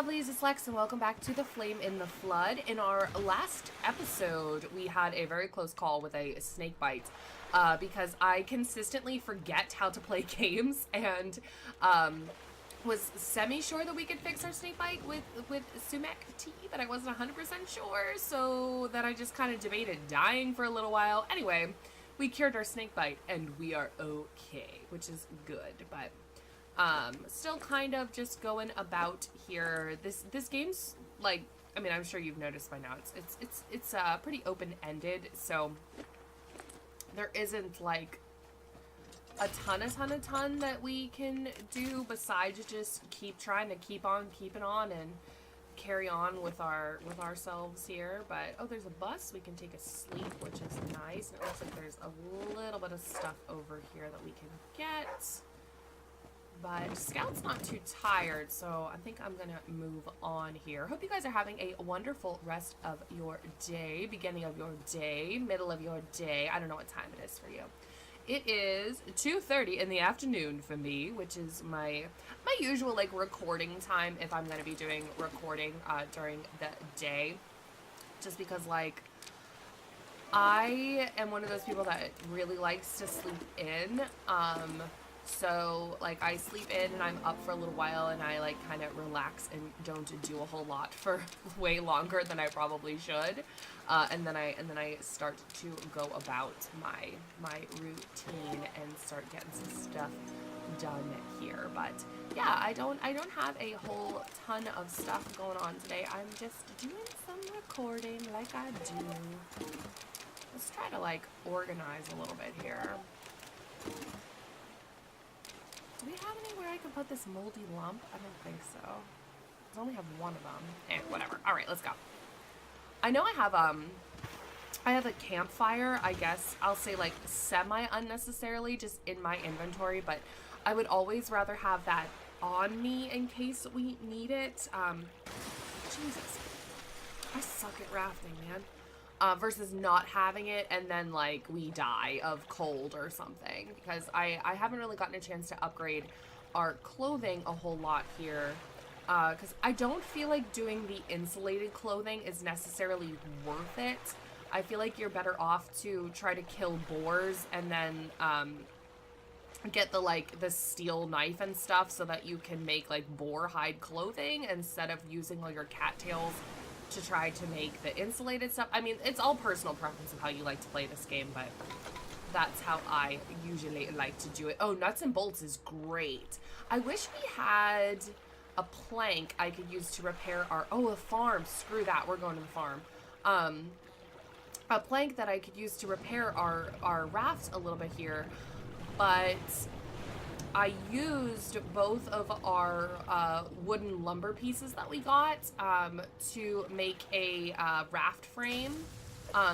lovelies, it's Lex and welcome back to the Flame in the Flood. In our last episode, we had a very close call with a snake bite because I consistently forget how to play games and was semi-sure that we could fix our snake bite with sumac tea, but I wasn't 100% sure, so then I just kind of debated dying for a little while. Anyway, we cured our snake bite and we are okay, which is good, but still kind of just going about here. This game's like, I mean, I'm sure you've noticed by now, it's pretty open-ended, so there isn't like a ton that we can do besides just keep trying to keep on keeping on and carry on with ourselves here. But oh, there's a bus we can take a sleep, which is nice, and it looks like there's a little bit of stuff over here that we can get. But Scout's not too tired, so I think I'm gonna move on here. Hope you guys are having a wonderful rest of your day, beginning of your day, middle of your day. I don't know what time it is for you. It is 2:30 in the afternoon for me, which is my usual like recording time if I'm gonna be doing recording during the day. Just because like I am one of those people that really likes to sleep in. So, like, I sleep in and I'm up for a little while and I, like, kind of relax and don't do a whole lot for way longer than I probably should. And then I start to go about my routine and start getting some stuff done here. But, yeah, I don't have a whole ton of stuff going on today. I'm just doing some recording like I do. Let's try to, like, organize a little bit here. Do we have anywhere I can put this moldy lump? I don't think so. I only have one of them. Whatever. All right, let's go. I know I have a campfire, I guess I'll say like semi-unnecessarily just in my inventory, but I would always rather have that on me in case we need it. Jesus. I suck at rafting, man. Versus not having it and then like we die of cold or something, because I haven't really gotten a chance to upgrade our clothing a whole lot here, because I don't feel like doing the insulated clothing is necessarily worth it. I feel like you're better off to try to kill boars and then get the steel knife and stuff so that you can make like boar hide clothing instead of using all your cattails to try to make the insulated stuff. I mean, it's all personal preference of how you like to play this game, but that's how I usually like to do it. Oh, nuts and bolts is great. I wish we had a plank I could use to repair our... Oh, a farm. Screw that. We're going to the farm. A plank that I could use to repair our raft a little bit here, but I used both of our wooden lumber pieces that we got to make a raft frame,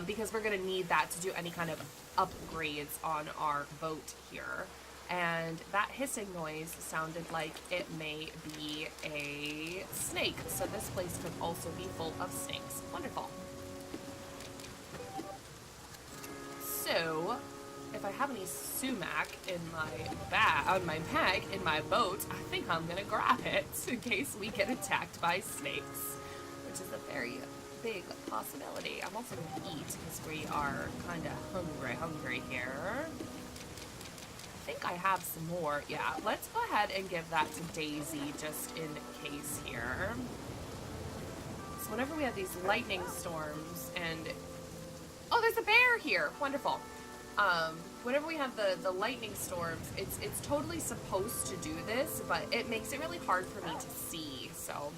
because we're going to need that to do any kind of upgrades on our boat here. And that hissing noise sounded like it may be a snake, so this place could also be full of snakes. Wonderful. So... if I have any sumac in my bag, in my boat, I think I'm gonna grab it in case we get attacked by snakes, which is a very big possibility. I'm also gonna eat because we are kind of hungry here. I think I have some more. Yeah, let's go ahead and give that to Daisy just in case here. So whenever we have these lightning storms and... oh, there's a bear here! Wonderful. Whenever we have the lightning storms, it's totally supposed to do this, but it makes it really hard for me to see, so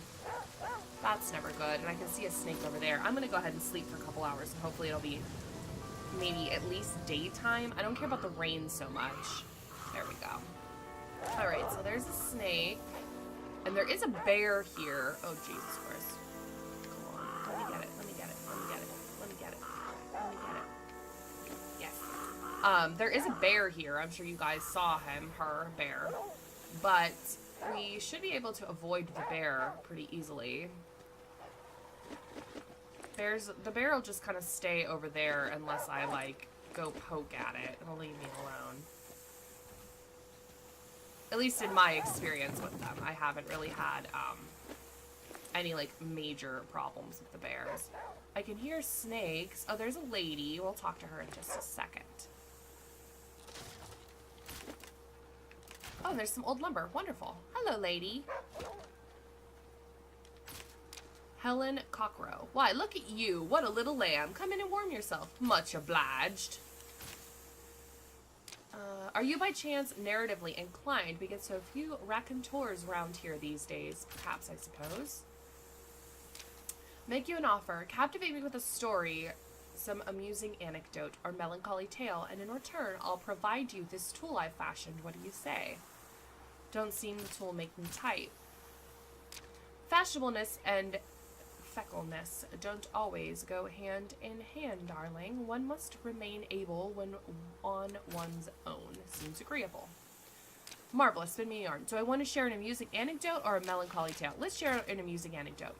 that's never good. And I can see a snake over there. I'm gonna go ahead and sleep for a couple hours, and hopefully it'll be maybe at least daytime. I don't care about the rain so much. There we go. Alright, so there's a snake, and there is a bear here. Oh, Jesus Christ. Come on, let me get it, let me get it, let me get it, let me get it, let me get it. There is a bear here. I'm sure you guys saw him, bear. But we should be able to avoid the bear pretty easily. The bear will just kind of stay over there unless I, like, go poke at it. It'll leave me alone. At least in my experience with them. I haven't really had, any, like, major problems with the bears. I can hear snakes. Oh, there's a lady. We'll talk to her in just a second. Oh, there's some old lumber. Wonderful. Hello, lady. Helen Cockrow. Why, look at you. What a little lamb. Come in and warm yourself. Much obliged. Are you by chance narratively inclined? We get so few raconteurs around here these days. Perhaps, I suppose. Make you an offer. Captivate me with a story, some amusing anecdote, or melancholy tale, and in return, I'll provide you this tool I fashioned. What do you say? Don't seem the tool make me tight. Fashionableness and feckleness don't always go hand in hand, darling. One must remain able when on one's own. Seems agreeable. Marvelous. Spin me a yarn. Do I want to share an amusing anecdote or a melancholy tale? Let's share an amusing anecdote.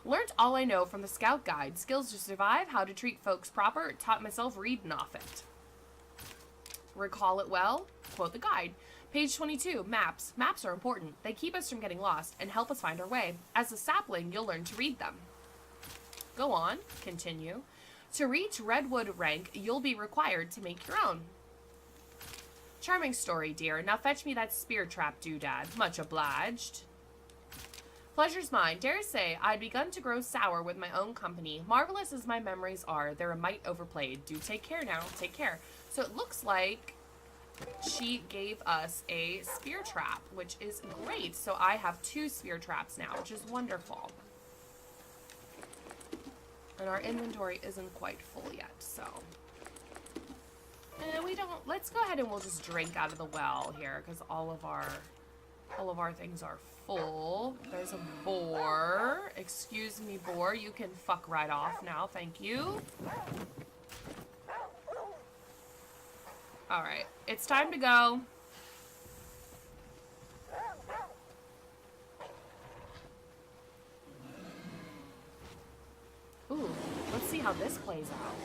Learned all I know from the Scout Guide. Skills to survive, how to treat folks proper. Taught myself reading off it. Recall it well? Quote the guide. Page 22, maps. Maps are important. They keep us from getting lost and help us find our way. As a sapling, you'll learn to read them. Go on. Continue. To reach Redwood rank, you'll be required to make your own. Charming story, dear. Now fetch me that spear trap doodad. Much obliged. Pleasure's mine. Dare say, I'd begun to grow sour with my own company. Marvelous as my memories are, they're a mite overplayed. Do take care now. Take care. So it looks like she gave us a spear trap, which is great. So I have 2 spear traps now, which is wonderful. And our inventory isn't quite full yet, so. And we don't, let's go ahead and we'll just drink out of the well here, because all of our things are full. There's a boar. Excuse me, boar. You can fuck right off now. Thank you. All right. It's time to go. Ooh, let's see how this plays out.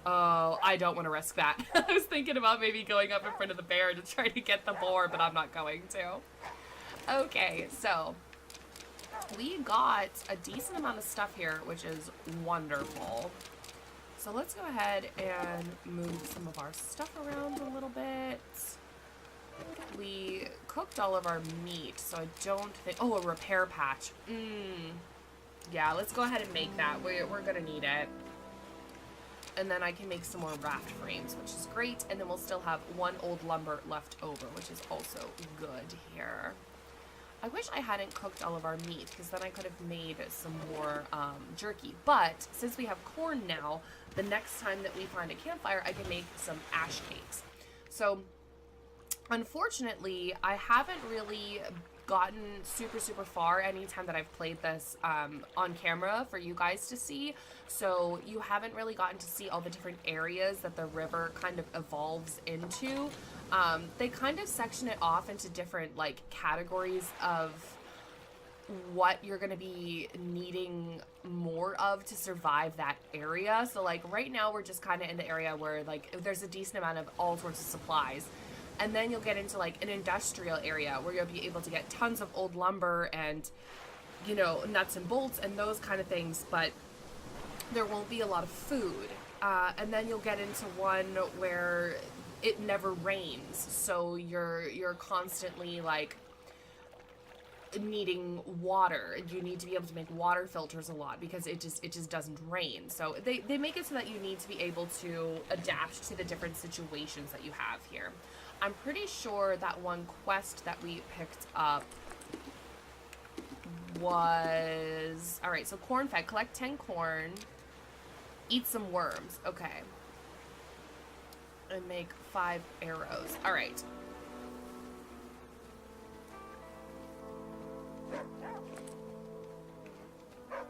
Oh, I don't want to risk that. I was thinking about maybe going up in front of the bear to try to get the boar, but I'm not going to. Okay, so we got a decent amount of stuff here, which is wonderful. So let's go ahead and move some of our stuff around a little bit. We cooked all of our meat, so I don't think... Oh, a repair patch. Yeah, let's go ahead and make that. We're gonna need it. And then I can make some more raft frames, which is great. And then we'll still have 1 old lumber left over, which is also good here. I wish I hadn't cooked all of our meat, because then I could have made some more jerky. But since we have corn now, the next time that we find a campfire, I can make some ash cakes. So unfortunately, I haven't really gotten super far anytime that I've played this on camera for you guys to see. So you haven't really gotten to see all the different areas that the river kind of evolves into. They kind of section it off into different like categories of what you're going to be needing more of to survive that area. So like right now we're just kind of in the area where like there's a decent amount of all sorts of supplies. And then you'll get into like an industrial area where you'll be able to get tons of old lumber and, you know, nuts and bolts and those kind of things, but there won't be a lot of food. And then you'll get into one where it never rains, so you're constantly like needing water. You need to be able to make water filters a lot because it just doesn't rain. So they make it so that you need to be able to adapt to the different situations that you have here. I'm pretty sure that one quest that we picked up was... Alright, so corn fed. Collect 10 corn. Eat some worms. Okay. And make 5 arrows. Alright.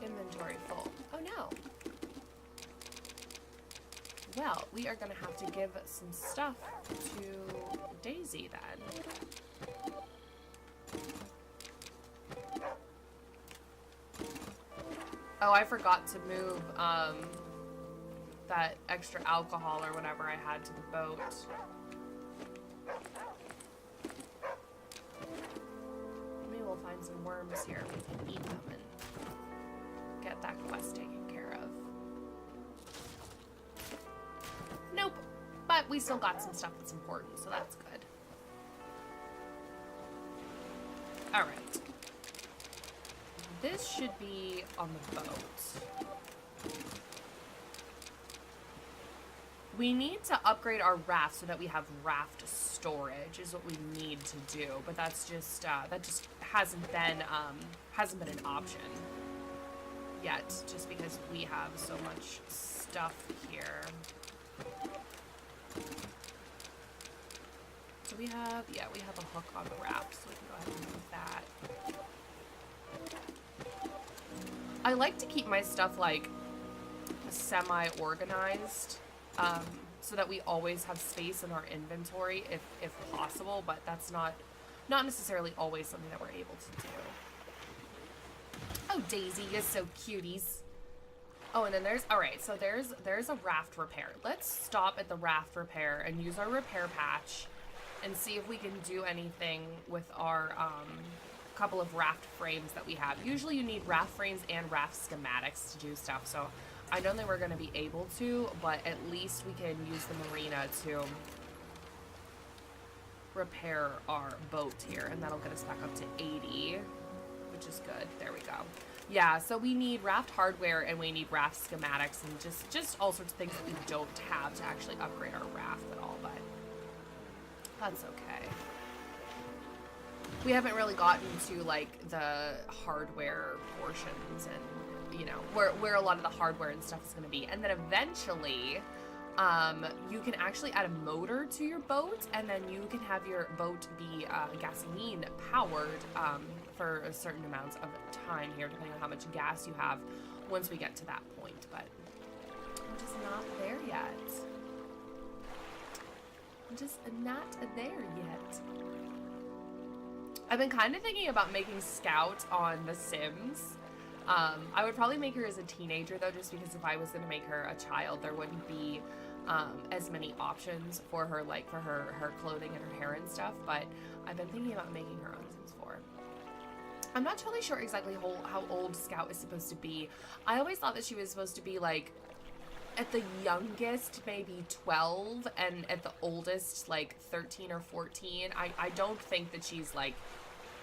Inventory full. Oh no. Well, we are going to have to give some stuff to Daisy then. Oh, I forgot to move that extra alcohol or whatever I had to the boat. Maybe we'll we'll find some worms here. We can eat them and get that quest taken care of. Nope. But we still got some stuff that's important, so that's good. Alright. This should be on the boat. We need to upgrade our raft so that we have raft storage is what we need to do, but that's just that just hasn't been an option yet, just because we have so much stuff here. So we have a hook on the raft, so we can go ahead and move that. I like to keep my stuff like semi-organized. So that we always have space in our inventory if possible, but that's not necessarily always something that we're able to do. Oh, Daisy, you're so cuties. Oh, and then there's a raft repair. Let's stop at the raft repair and use our repair patch and see if we can do anything with our couple of raft frames that we have. Usually you need raft frames and raft schematics to do stuff, so I don't think we're going to be able to, but at least we can use the marina to repair our boat here, and that'll get us back up to 80, which is good. There we go. Yeah, so we need raft hardware and we need raft schematics and just all sorts of things that we don't have to actually upgrade our raft at all, but that's okay. We haven't really gotten to like the hardware portions and you know, where a lot of the hardware and stuff is going to be. And then eventually, you can actually add a motor to your boat, and then you can have your boat be gasoline powered for a certain amount of time here, depending on how much gas you have once we get to that point. But I'm just not there yet. I'm just not there yet. I've been kind of thinking about making Scout on The Sims. I would probably make her as a teenager though, just because if I was going to make her a child, there wouldn't be as many options for her, like for her clothing and her hair and stuff, but I've been thinking about making her on Sims 4. I'm not totally sure exactly how old Scout is supposed to be. I always thought that she was supposed to be like, at the youngest, maybe 12, and at the oldest, like 13 or 14. I don't think that she's like,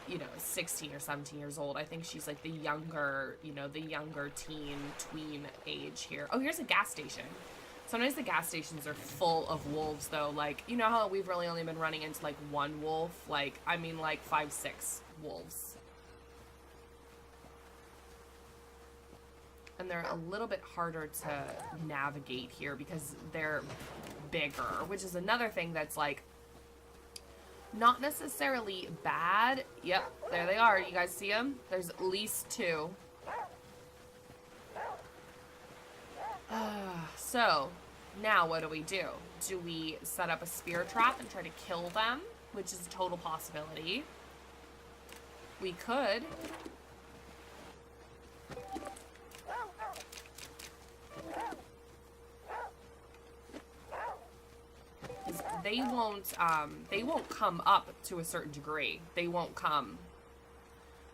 you know, 16 or 17 years old. I think she's like the younger, you know, the younger tween age here. Oh, here's a gas station. Sometimes the gas stations are full of wolves though. Like, you know how we've really only been running into like one wolf? Like, I mean like 5-6 wolves. And they're a little bit harder to navigate here because they're bigger, which is another thing that's like, not necessarily bad. Yep, there they are. You guys see them? There's at least 2. So, now what do? Do we set up a spear trap and try to kill them? Which is a total possibility. We could. They won't come up to a certain degree. They won't come.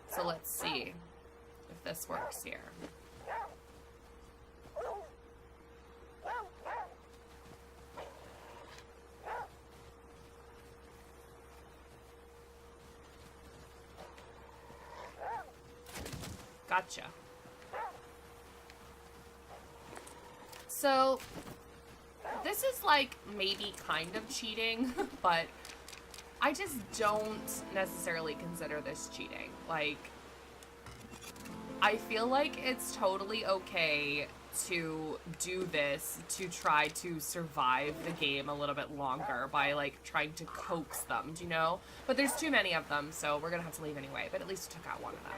So let's see if this works here. Gotcha. So this is like maybe kind of cheating, but I just don't necessarily consider this cheating. Like, I feel like it's totally okay to do this to try to survive the game a little bit longer by like trying to coax them, do you know? But there's too many of them, so we're gonna have to leave anyway, but at least we took out one of them.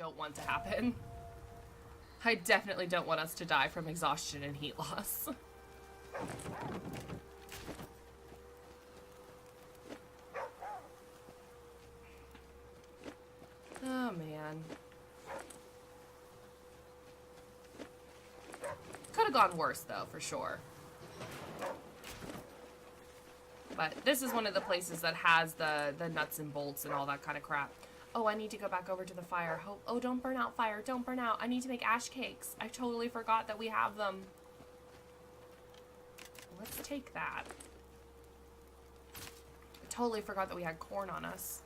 don't want to happen. I definitely don't want us to die from exhaustion and heat loss. Oh, man. Could have gone worse, though, for sure. But this is one of the places that has the nuts and bolts and all that kind of crap. Oh, I need to go back over to the fire. Oh, don't burn out, fire. Don't burn out. I need to make ash cakes. I totally forgot that we have them. Let's take that. I totally forgot that we had corn on us.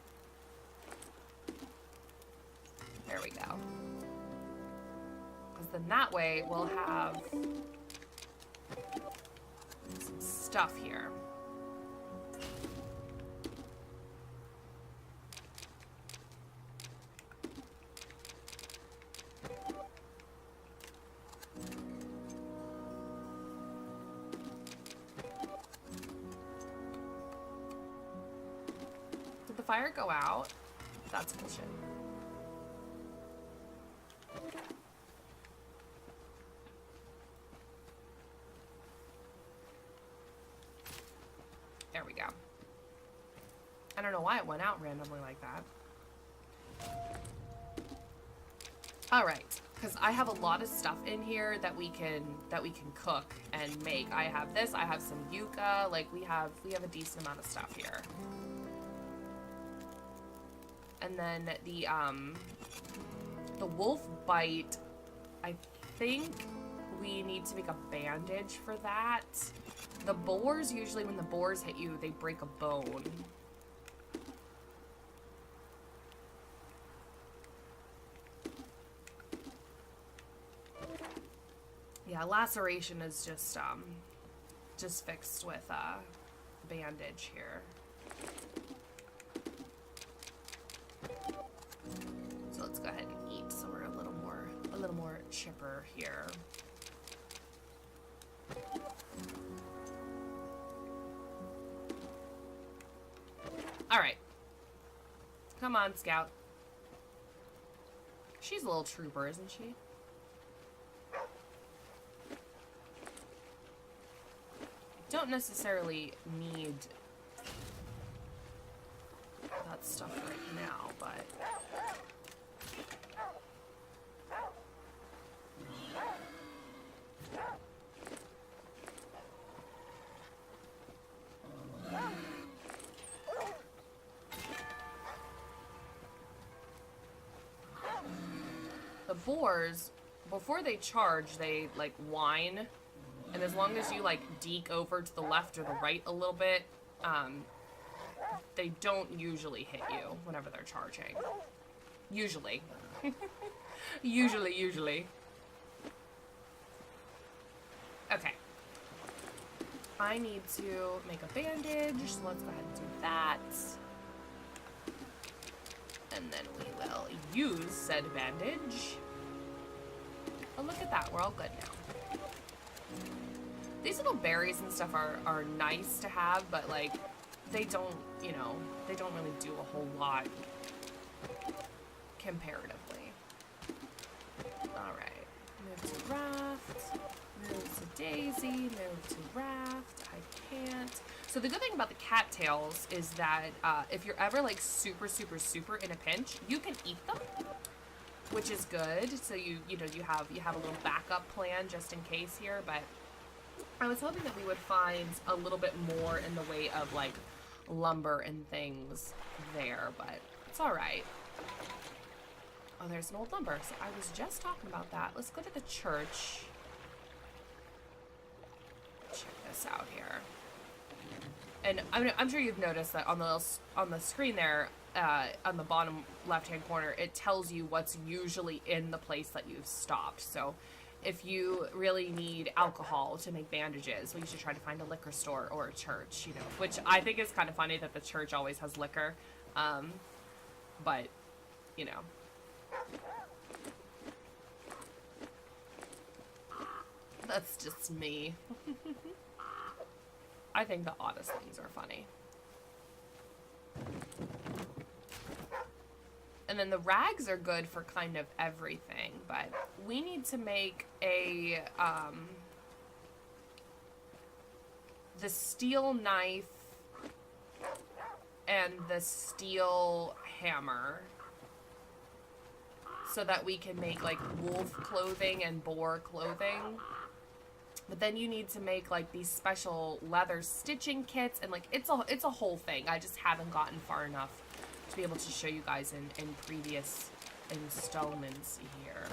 There we go. Because then that way we'll have some stuff here. Did the fire go out? That's bullshit. There we go. I don't know why it went out randomly like that. All right, because I have a lot of stuff in here that we can cook and make. I have this. I have some yucca. Like we have a decent amount of stuff here. And then the wolf bite. I think we need to make a bandage for that. The boars, usually when the boars hit you, they break a bone. Yeah, laceration is just fixed with bandage here. So let's go ahead and eat so we're a little more chipper here. All right. Come on, Scout. She's a little trooper, isn't she? Don't necessarily need that stuff right now, but the boars, before they charge, they like whine. And as long as you, like, deke over to the left or the right a little bit, they don't usually hit you whenever they're charging. Usually. Usually. Okay. I need to make a bandage, so let's go ahead and do that. And then we will use said bandage. Oh, look at that. We're all good now. These little berries and stuff are nice to have, but, like, they don't, you know, they don't really do a whole lot comparatively. Alright. Move to Raft. Move to Daisy. Move to Raft. I can't. So the good thing about the cattails is that if you're ever, like, super in a pinch, you can eat them, which is good. So you have a little backup plan just in case here, but I was hoping that we would find a little bit more in the way of, like, lumber and things there, but it's all right. Oh, there's an old lumber. So I was just talking about that. Let's go to the church. Check this out here. And I'm sure you've noticed that on the screen there, on the bottom left-hand corner, it tells you what's usually in the place that you've stopped. So if you really need alcohol to make bandages, well, you should try to find a liquor store or a church, you know, which I think is kind of funny that the church always has liquor. But, you know. That's just me. I think the oddest things are funny. And then the rags are good for kind of everything, but we need to make a, the steel knife and the steel hammer so that we can make like wolf clothing and boar clothing. But then you need to make like these special leather stitching kits, and like it's a whole thing. I just haven't gotten far enough to be able to show you guys in previous installments here.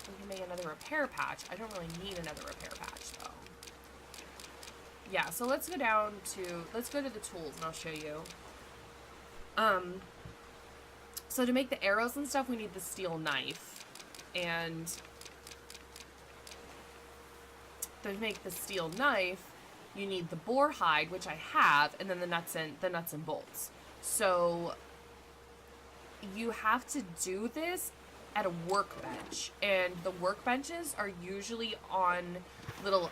We can make another repair patch. I don't really need another repair patch though. Yeah, so let's go to the tools and I'll show you. So to make the arrows and stuff, we need the steel knife, and to make the steel knife, you need the boar hide, which I have, and then the nuts and bolts. So you have to do this at a workbench, and the workbenches are usually on little.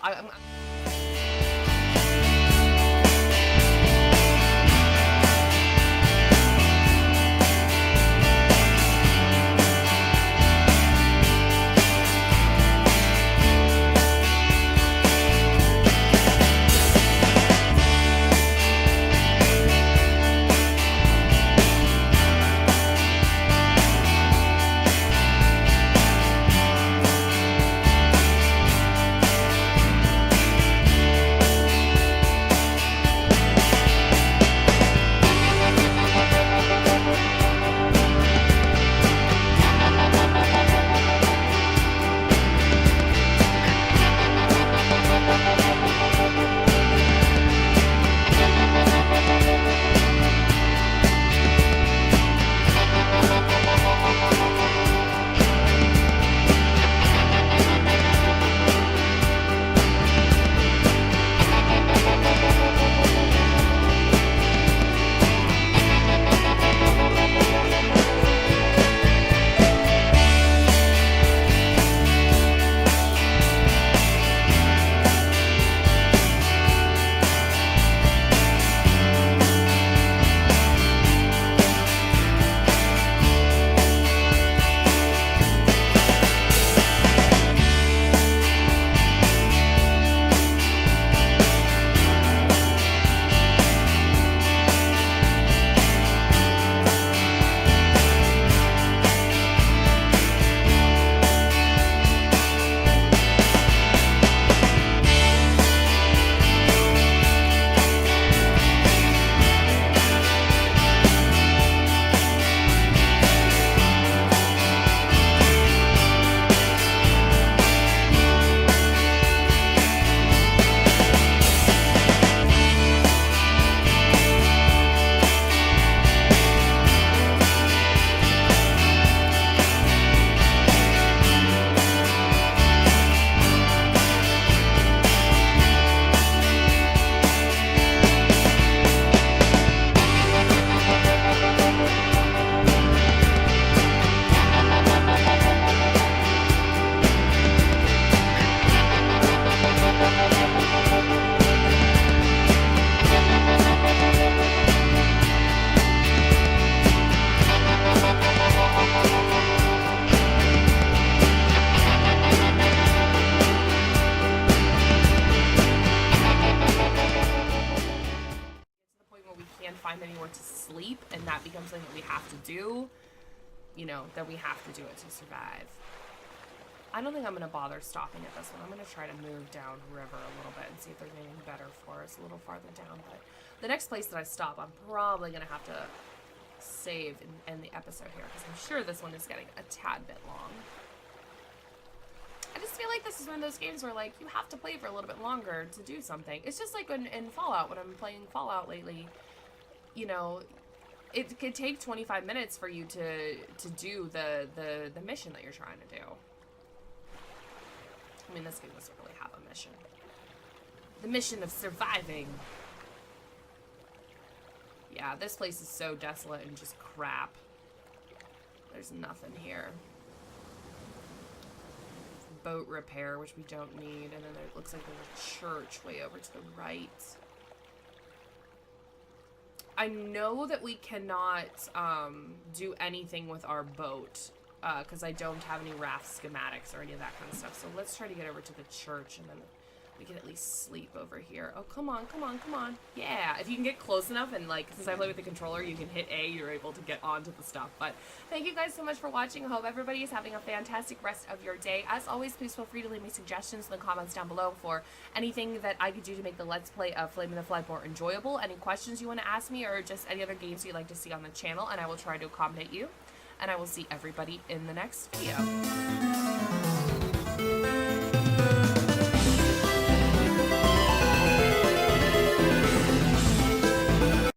You know, that we have to do it to survive. I don't think I'm going to bother stopping at this one. I'm going to try to move down river a little bit and see if there's anything better for us a little farther down. But the next place that I stop, I'm probably going to have to save and end the episode here, because I'm sure this one is getting a tad bit long. I just feel like this is one of those games where, like, you have to play for a little bit longer to do something. It's just like in Fallout, when I'm playing Fallout lately, you know, it could take 25 minutes for you to do the mission that you're trying to do. I mean, this game doesn't really have a mission. The mission of surviving. Yeah, this place is so desolate and just crap. There's nothing here. boat repair, which we don't need, and then it looks like there's a church way over to the right. I know that we cannot do anything with our boat because I don't have any raft schematics or any of that kind of stuff. So let's try to get over to the church and then we can at least sleep over here. Oh, come on, come on, come on. Yeah, if you can get close enough and, like, since I play with the controller, you can hit A, you're able to get onto the stuff. But thank you guys so much for watching. I hope everybody is having a fantastic rest of your day. As always, please feel free to leave me suggestions in the comments down below for anything that I could do to make the Let's Play of Flame in the Flood more enjoyable. Any questions you want to ask me or just any other games you'd like to see on the channel, and I will try to accommodate you. And I will see everybody in the next video.